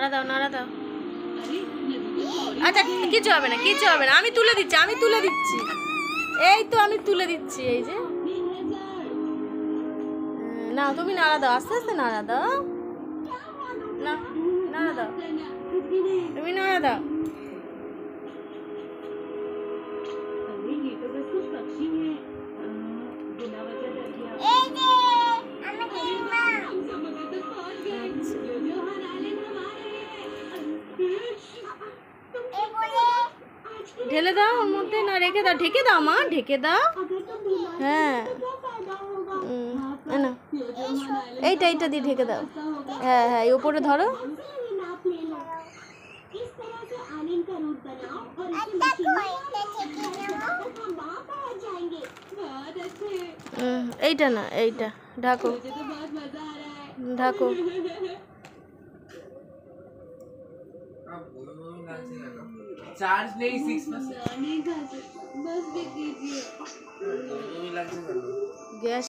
নাড়া দাও নাড়া দাও। আচ্ছা কিছু হবে না কিছু হবে না, আমি তুলে দিচ্ছি আমি তুলে দিচ্ছি, এই তো আমি তুলে দিচ্ছি, এই যে না তুমি নাড়া দাও, আস্তে আস্তে নাড়া দাও, না নাড়া দাও, তুমি নাড়া দাও। ঢেলে দাও ওর মধ্যে, না রেখে দাও, ঢেকে দাও মা, ঢেকে দাও। হ্যাঁ না এইটা এইটা দিয়ে ঢেকে দাও। হ্যাঁ হ্যাঁ এই উপরে ধরো। এইটা না এইটা ঢাকো ঢাকো। चार्ज नहीं 6% গ্যাস